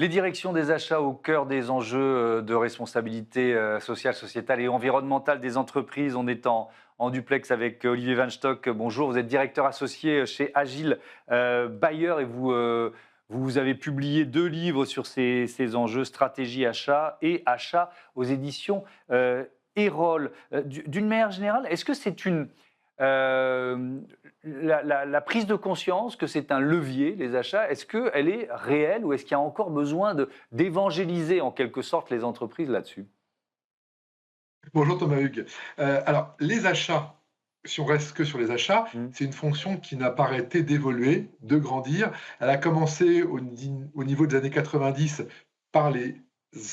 Les directions des achats au cœur des enjeux de responsabilité sociale, sociétale et environnementale des entreprises. On est en duplex avec Olivier Van Stock. Bonjour, vous êtes directeur associé chez Agile Bayer et vous avez publié 2 livres sur ces enjeux, stratégie achat et achat aux éditions Erol. D'une manière générale, est-ce que c'est euh, la prise de conscience que c'est un levier, les achats, est-ce qu'elle est réelle ou est-ce qu'il y a encore besoin d'évangéliser en quelque sorte les entreprises là-dessus? Bonjour Thomas Hugues. Alors, les achats, si on reste que sur les achats, Mm. c'est une fonction qui n'a pas arrêté d'évoluer, de grandir. Elle a commencé au niveau des années 90 par les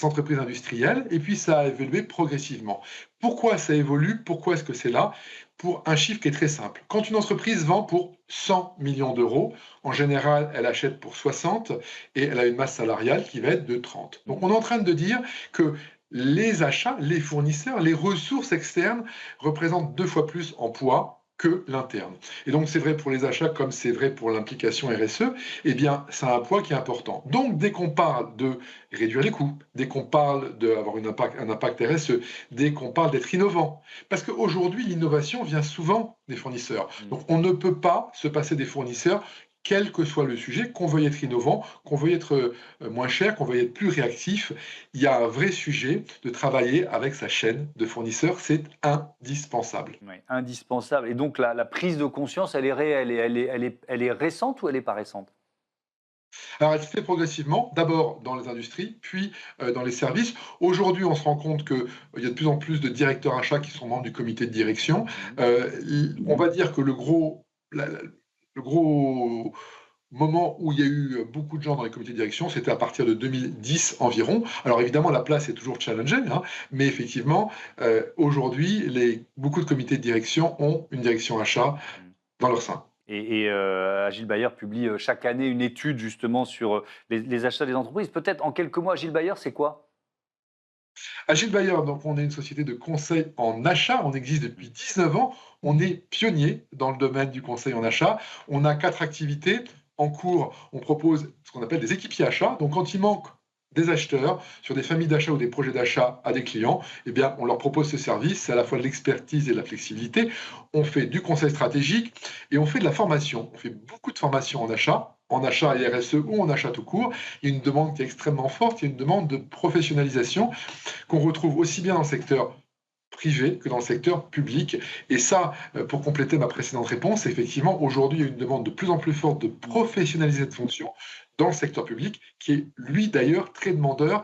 entreprises industrielles et puis ça a évolué progressivement. Pourquoi ça évolue? Pourquoi est-ce que c'est là? Pour un chiffre qui est très simple. Quand une entreprise vend pour 100 millions d'euros, en général, elle achète pour 60 et elle a une masse salariale qui va être de 30. Donc on est en train de dire que les achats, les fournisseurs, les ressources externes représentent 2 fois plus en poids que l'interne. Et donc c'est vrai pour les achats comme c'est vrai pour l'implication RSE, eh bien ça a un poids qui est important. Donc dès qu'on parle de réduire les coûts, dès qu'on parle d'avoir un impact RSE, dès qu'on parle d'être innovant, parce qu'aujourd'hui l'innovation vient souvent des fournisseurs. Mm. Donc on ne peut pas se passer des fournisseurs quel que soit le sujet, qu'on veuille être innovant, qu'on veuille être moins cher, qu'on veuille être plus réactif, il y a un vrai sujet de travailler avec sa chaîne de fournisseurs, c'est indispensable. Oui, indispensable. Et donc la prise de conscience, elle est réelle et elle est récente ou elle n'est pas récente? Alors elle se fait progressivement, d'abord dans les industries, puis dans les services. Aujourd'hui, on se rend compte qu'il y a de plus en plus de directeurs achats qui sont membres du comité de direction. Mm. On va dire que le gros moment où il y a eu beaucoup de gens dans les comités de direction, c'était à partir de 2010 environ. Alors évidemment, la place est toujours challengée, hein, mais effectivement, aujourd'hui, beaucoup de comités de direction ont une direction achat Mm. dans leur sein. Et Agile Bayer publie chaque année une étude justement sur les achats des entreprises. Peut-être en quelques mots, Agile Bayer, c'est quoi? Agile Bayer, donc on est une société de conseil en achat, on existe depuis 19 ans, on est pionnier dans le domaine du conseil en achat. On a 4 activités. En cours, on propose ce qu'on appelle des équipiers achats. Donc quand il manque des acheteurs sur des familles d'achat ou des projets d'achat à des clients, eh bien, on leur propose ce service. C'est à la fois de l'expertise et de la flexibilité. On fait du conseil stratégique et on fait de la formation. On fait beaucoup de formation en achat et RSE ou en achat tout court. Il y a une demande qui est extrêmement forte, il y a une demande de professionnalisation qu'on retrouve aussi bien dans le secteur privé que dans le secteur public. Et ça, pour compléter ma précédente réponse, effectivement, aujourd'hui, il y a une demande de plus en plus forte de professionnaliser cette fonction dans le secteur public, qui est, lui, d'ailleurs, très demandeur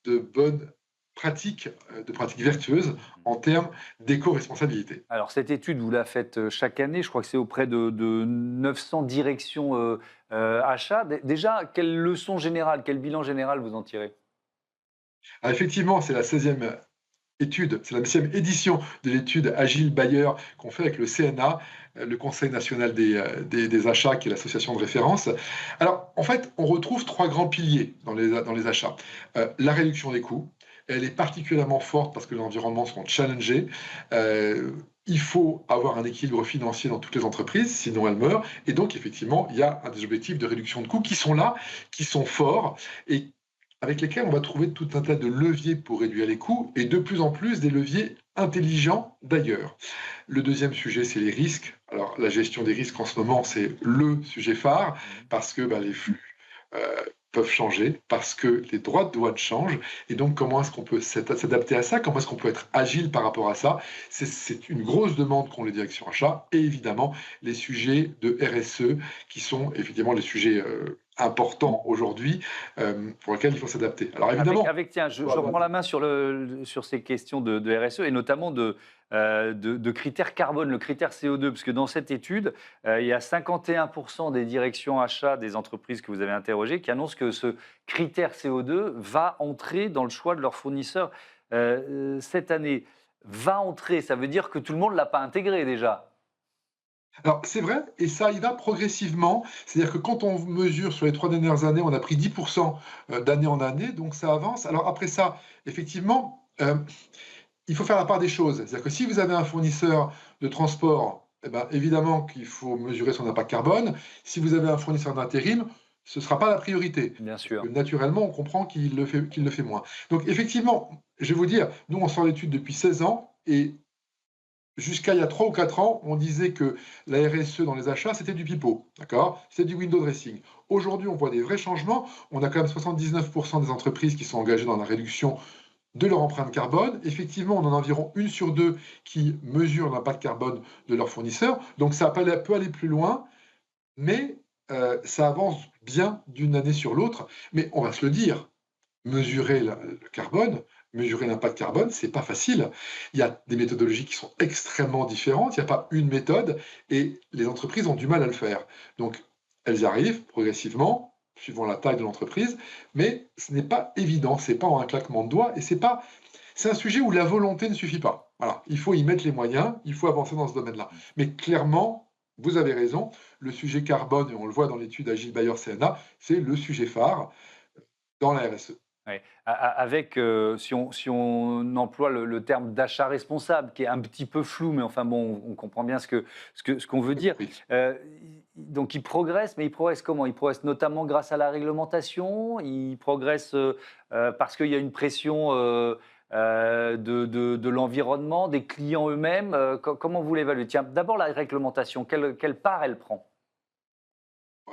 de bonnes pratiques, de pratiques vertueuses en termes d'éco-responsabilité. Alors cette étude, vous la faites chaque année, je crois que c'est auprès de 900 directions achats. Déjà, quelle leçon générale, quel bilan général vous en tirez? Ah, effectivement, c'est la 16e étude, c'est la 16e édition de l'étude Agile Bayer qu'on fait avec le CNA, le Conseil national des achats, qui est l'association de référence. Alors, en fait, on retrouve 3 grands piliers dans les achats. La réduction des coûts, elle est particulièrement forte parce que les environnements sont challengés. Il faut avoir un équilibre financier dans toutes les entreprises, sinon elles meurent. Et donc, effectivement, il y a des objectifs de réduction de coûts qui sont là, qui sont forts et avec lesquels on va trouver tout un tas de leviers pour réduire les coûts et de plus en plus des leviers intelligents d'ailleurs. Le deuxième sujet, c'est les risques. Alors, la gestion des risques en ce moment, c'est le sujet phare Mhm. parce que les flux euh, peuvent changer, parce que les droits de douane changent. Et donc, comment est-ce qu'on peut s'adapter à ça? Comment est-ce qu'on peut être agile par rapport à ça? C'est une grosse demande qu'ont les directions achats et évidemment les sujets de RSE qui sont évidemment les sujets importants aujourd'hui pour lesquels il faut s'adapter. Alors évidemment, Tiens, il je, faut je avoir reprends la main sur ces questions de RSE et notamment de critères carbone, le critère CO2, parce que dans cette étude, il y a 51% des directions achats des entreprises que vous avez interrogées qui annoncent que ce critère CO2 va entrer dans le choix de leurs fournisseurs cette année. Va entrer, ça veut dire que tout le monde ne l'a pas intégré déjà. Alors c'est vrai et ça y va progressivement. C'est-à-dire que quand on mesure sur les 3 dernières années, on a pris 10 d'année en année, donc ça avance. Alors après ça, effectivement, il faut faire la part des choses. C'est-à-dire que si vous avez un fournisseur de transport, eh ben, évidemment qu'il faut mesurer son impact carbone. Si vous avez un fournisseur d'intérim, ce ne sera pas la priorité. Bien Parce que sûr. naturellement, on comprend qu'il le fait moins. Donc effectivement, je vais vous dire, nous, on sort l'étude depuis 16 ans et jusqu'à il y a 3 ou 4 ans, on disait que la RSE dans les achats, c'était du pipeau, d'accord? C'était du window dressing. Aujourd'hui, on voit des vrais changements. On a quand même 79 des entreprises qui sont engagées dans la réduction de leur empreinte carbone. Effectivement, on en a environ 1 sur 2 qui mesurent l'impact carbone de leurs fournisseurs. Donc ça peut aller plus loin, mais ça avance bien d'une année sur l'autre. Mais on va se le dire, mesurer le carbone, mesurer l'impact carbone, c'est pas facile. Il y a des méthodologies qui sont extrêmement différentes, il n'y a pas une méthode et les entreprises ont du mal à le faire. Donc, elles y arrivent progressivement, suivant la taille de l'entreprise, mais ce n'est pas évident, c'est pas en un claquement de doigts et c'est un sujet où la volonté ne suffit pas. Voilà, il faut y mettre les moyens, il faut avancer dans ce domaine-là. Mais clairement, vous avez raison, le sujet carbone, et on le voit dans l'étude Agile Bayer CNA, c'est le sujet phare dans la RSE. Ouais. Avec, si on emploie le terme d'achat responsable, qui est un petit peu flou, mais enfin bon, on comprend bien ce qu'on veut dire. Oui. Donc il progresse, mais il progresse comment? Il progresse notamment grâce à la réglementation? Il progresse, parce qu'il y a une pression, de l'environnement, des clients eux-mêmes? Comment vous l'évaluez? Tiens, d'abord la réglementation, quelle part elle prend?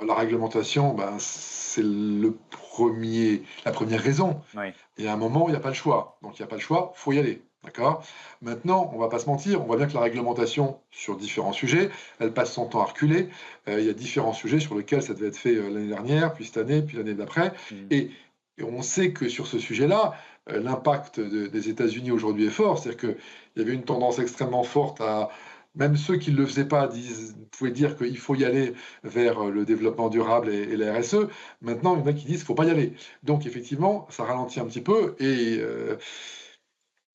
La réglementation, ben, c'est la première raison. Oui. Il y a un moment où il n'y a pas le choix. Donc il n'y a pas le choix, il faut y aller. D'accord? Maintenant, on ne va pas se mentir, on voit bien que la réglementation, sur différents sujets, elle passe son temps à reculer. Il y a différents sujets sur lesquels ça devait être fait l'année dernière, puis cette année, puis l'année d'après. Mmh. Et, et on sait que sur ce sujet-là, l'impact des États-Unis aujourd'hui est fort. C'est-à-dire qu'il y avait une tendance extrêmement forte à. Même ceux qui ne le faisaient pas pouvaient dire qu'il faut y aller vers le développement durable et la RSE. Maintenant, il y en a qui disent qu'il ne faut pas y aller. Donc, effectivement, ça ralentit un petit peu et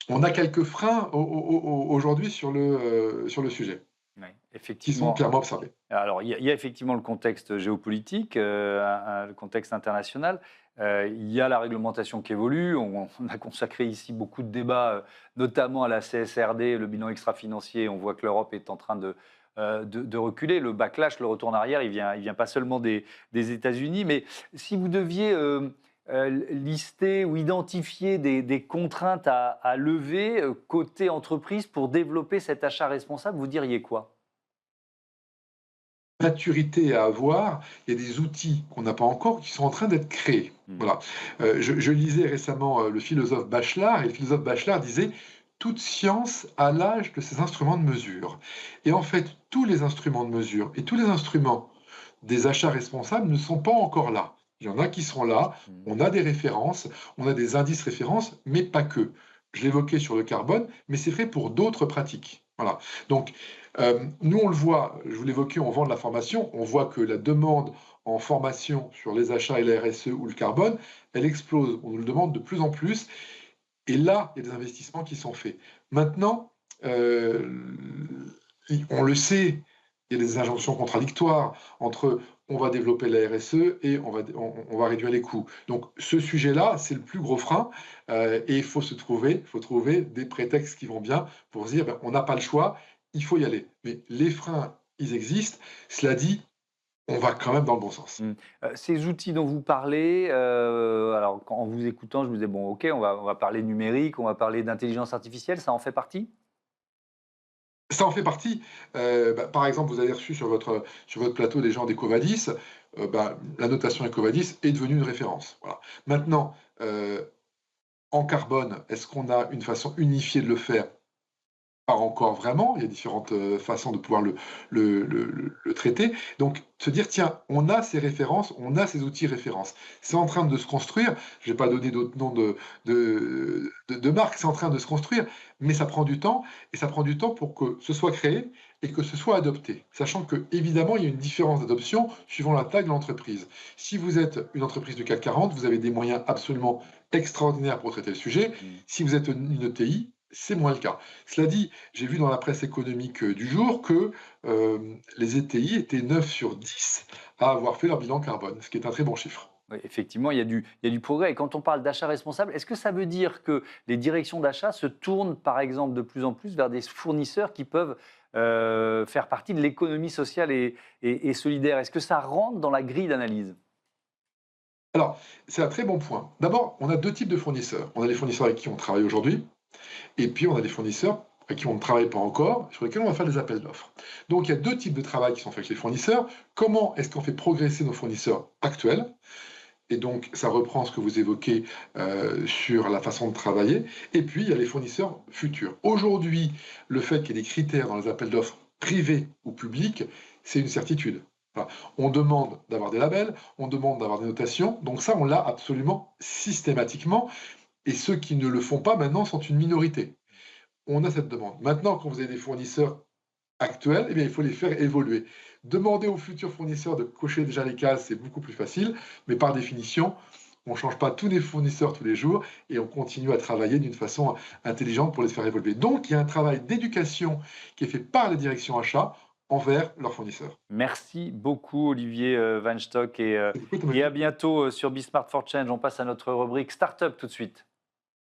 on a quelques freins aujourd'hui sur le sujet, Oui, qui sont effectivement. clairement observés. Alors, il y a effectivement le contexte géopolitique, le contexte international. Il y a la réglementation qui évolue. On a consacré ici beaucoup de débats, notamment à la CSRD, le bilan extra-financier. On voit que l'Europe est en train de reculer. Le backlash, le retour en arrière, il vient pas seulement des États-Unis. Mais si vous deviez lister ou identifier des contraintes à lever côté entreprise pour développer cet achat responsable, vous diriez quoi? Maturité à avoir, il y a des outils qu'on n'a pas encore qui sont en train d'être créés. Hmm. Voilà. Je lisais récemment le philosophe Bachelard, et le philosophe Bachelard disait: toute science a l'âge de ses instruments de mesure. Et en fait, tous les instruments de mesure et tous les instruments des achats responsables ne sont pas encore là. Il y en a qui sont là, Hmm. on a des références, on a des indices références, mais pas que. Je l'évoquais sur le carbone, mais c'est vrai pour d'autres pratiques. Voilà. Donc, nous, on le voit, je vous l'évoquais, on vend de la formation, on voit que la demande en formation sur les achats et la RSE ou le carbone, elle explose. On nous le demande de plus en plus. Et là, il y a des investissements qui sont faits. Maintenant, on le sait, il y a des injonctions contradictoires entre on va développer la RSE et on va réduire les coûts. Donc ce sujet-là, c'est le plus gros frein et il faut trouver des prétextes qui vont bien pour se dire ben, on n'a pas le choix, il faut y aller. Mais les freins, ils existent. Cela dit, on va quand même dans le bon sens. Mmh. Ces outils dont vous parlez, alors en vous écoutant, je me disais: «Bon, OK, on va parler numérique, on va parler d'intelligence artificielle», ça en fait partie? Ça en fait partie. Bah, par exemple, vous avez reçu sur votre plateau des gens d'EcoVadis, bah, la notation EcoVadis est devenue une référence. Voilà. Maintenant, en carbone, est-ce qu'on a une façon unifiée de le faire? Pas encore vraiment, il y a différentes, façons de pouvoir le traiter. Donc se dire: «Tiens, on a ces références, on a ces outils références». C'est en train de se construire, je vais pas donner d'autres noms de marques, c'est en train de se construire, mais ça prend du temps et ça prend du temps pour que ce soit créé et que ce soit adopté. Sachant qu'évidemment, il y a une différence d'adoption suivant la taille de l'entreprise. Si vous êtes une entreprise du CAC 40, vous avez des moyens absolument extraordinaires pour traiter le sujet. Mmh. Si vous êtes une ETI, c'est moins le cas. Cela dit, j'ai vu dans la presse économique du jour que les ETI étaient 9 sur 10 à avoir fait leur bilan carbone, ce qui est un très bon chiffre. Oui, effectivement, il y a du progrès et quand on parle d'achat responsable, est-ce que ça veut dire que les directions d'achat se tournent, par exemple, de plus en plus vers des fournisseurs qui peuvent, faire partie de l'économie sociale et solidaire? Est-ce que ça rentre dans la grille d'analyse? Alors, c'est un très bon point. D'abord, on a 2 types de fournisseurs. On a les fournisseurs avec qui on travaille aujourd'hui et puis on a des fournisseurs avec qui on ne travaille pas encore, sur lesquels on va faire des appels d'offres. Donc il y a 2 types de travail qui sont faits avec les fournisseurs. Comment est-ce qu'on fait progresser nos fournisseurs actuels? Et donc ça reprend ce que vous évoquez, sur la façon de travailler. Et puis il y a les fournisseurs futurs. Aujourd'hui, le fait qu'il y ait des critères dans les appels d'offres privés ou publics, c'est une certitude. Voilà. On demande d'avoir des labels, on demande d'avoir des notations, donc ça, on l'a absolument systématiquement et ceux qui ne le font pas maintenant sont une minorité. On a cette demande. Maintenant, quand vous avez des fournisseurs actuels, eh bien, il faut les faire évoluer. Demander aux futurs fournisseurs de cocher déjà les cases, c'est beaucoup plus facile, mais par définition, on ne change pas tous les fournisseurs tous les jours et on continue à travailler d'une façon intelligente pour les faire évoluer. Donc, il y a un travail d'éducation qui est fait par les directions achats envers leurs fournisseurs. Merci beaucoup, Olivier Van Stock, et Écoute, à bientôt sur Be Smart for Change. On passe à notre rubrique Startup tout de suite.